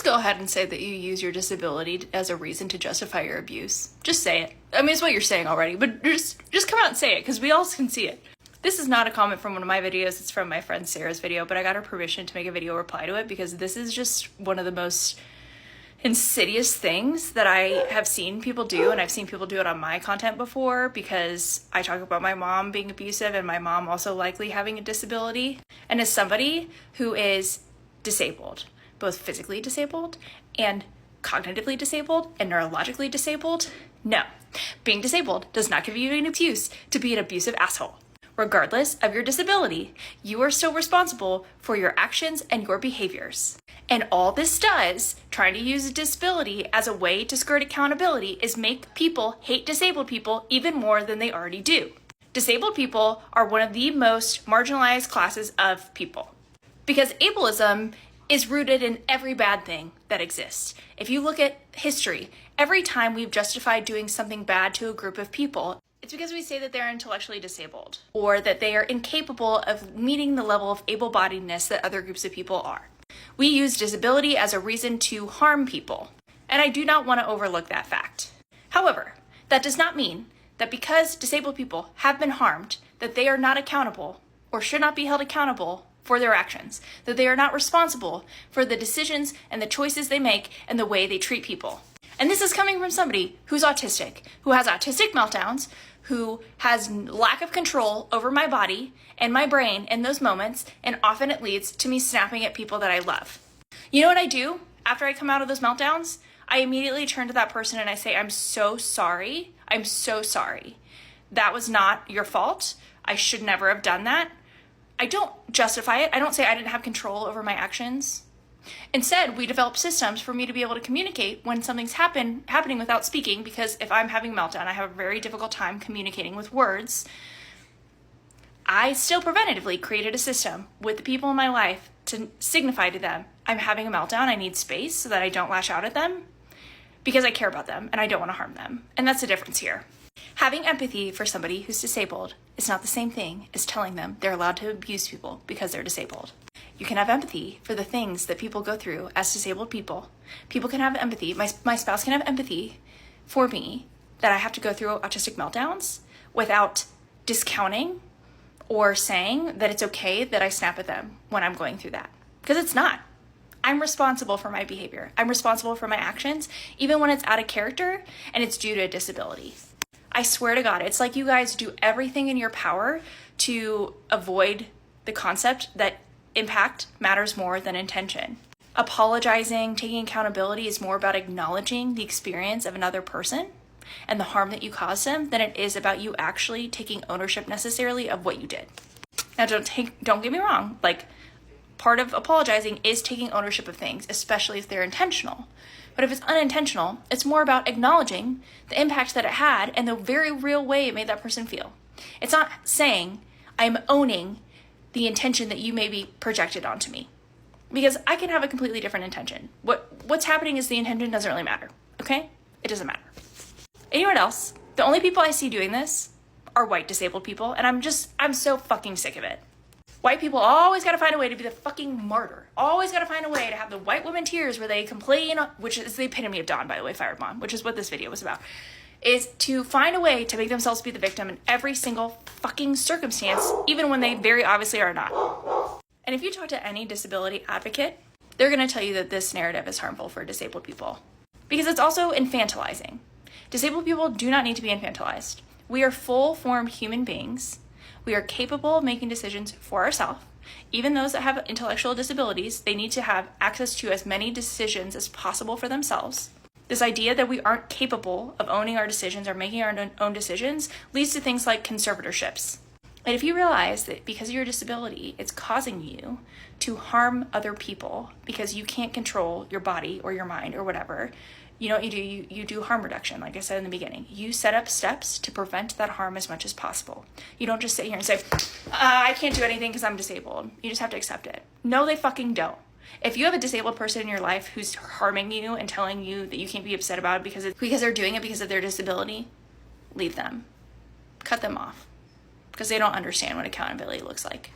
go ahead and say that you use your disability as a reason to justify your abuse. Just say it. I mean, it's what you're saying already, but just come out and say it, because we all can see it. This is not a comment from one of my videos, it's from my friend Sarah's video, but I got her permission to make a video reply to it because this is just one of the most insidious things that I have seen people do, and I've seen people do it on my content before because I talk about my mom being abusive and my mom also likely having a disability. And as somebody who is disabled, both physically disabled and cognitively disabled and neurologically disabled, no, being disabled does not give you an excuse to be an abusive asshole. Regardless of your disability, you are still responsible for your actions and your behaviors. And all this does, trying to use a disability as a way to skirt accountability, is make people hate disabled people even more than they already do. Disabled people are one of the most marginalized classes of people because ableism is rooted in every bad thing that exists. If you look at history, every time we've justified doing something bad to a group of people, it's because we say that they're intellectually disabled or that they are incapable of meeting the level of able-bodiedness that other groups of people are. We use disability as a reason to harm people, and I do not want to overlook that fact. However, that does not mean that because disabled people have been harmed, that they are not accountable or should not be held accountable for their actions, that they are not responsible for the decisions and the choices they make and the way they treat people. And this is coming from somebody who's autistic, who has autistic meltdowns, who has lack of control over my body and my brain in those moments, and often it leads to me snapping at people that I love. You know what I do after I come out of those meltdowns? I immediately turn to that person and I say, I'm so sorry. I'm so sorry. That was not your fault. I should never have done that. I don't justify it. I don't say I didn't have control over my actions. Instead, we develop systems for me to be able to communicate when something's happening without speaking, because if I'm having a meltdown, I have a very difficult time communicating with words. I still preventatively created a system with the people in my life to signify to them, I'm having a meltdown, I need space so that I don't lash out at them because I care about them and I don't want to harm them. And that's the difference here. Having empathy for somebody who's disabled is not the same thing as telling them they're allowed to abuse people because they're disabled. You can have empathy for the things that people go through as disabled people. People can have empathy. My spouse can have empathy for me that I have to go through autistic meltdowns without discounting or saying that it's okay that I snap at them when I'm going through that. Because it's not. I'm responsible for my behavior. I'm responsible for my actions, even when it's out of character and it's due to a disability. I swear to God, it's like you guys do everything in your power to avoid the concept that impact matters more than intention. Apologizing, taking accountability is more about acknowledging the experience of another person and the harm that you caused them than it is about you actually taking ownership necessarily of what you did. Now, don't get me wrong, like, part of apologizing is taking ownership of things, especially if they're intentional. But if it's unintentional, it's more about acknowledging the impact that it had and the very real way it made that person feel. It's not saying I'm owning the intention that you maybe projected onto me, because I can have a completely different intention. What's happening is the intention doesn't really matter, okay? It doesn't matter. Anyone else, the only people I see doing this are white disabled people, and I'm so fucking sick of it. White people always gotta find a way to be the fucking martyr. Always gotta find a way to have the white woman tears where they complain, which is the epitome of Dawn, by the way, Fired Mom, which is what this video was about, is to find a way to make themselves be the victim in every single fucking circumstance, even when they very obviously are not. And if you talk to any disability advocate, they're gonna tell you that this narrative is harmful for disabled people, because it's also infantilizing. Disabled people do not need to be infantilized. We are full-formed human beings. We are capable of making decisions for ourselves. Even those that have intellectual disabilities, they need to have access to as many decisions as possible for themselves. This idea that we aren't capable of owning our decisions or making our own decisions leads to things like conservatorships. And if you realize that because of your disability, it's causing you to harm other people because you can't control your body or your mind or whatever, you know what you do? You do harm reduction, like I said in the beginning. You set up steps to prevent that harm as much as possible. You don't just sit here and say, I can't do anything because I'm disabled. You just have to accept it. No, they fucking don't. If you have a disabled person in your life who's harming you and telling you that you can't be upset about it because they're doing it because of their disability, leave them. Cut them off. Because they don't understand what accountability looks like.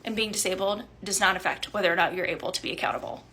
And being disabled does not affect whether or not you're able to be accountable.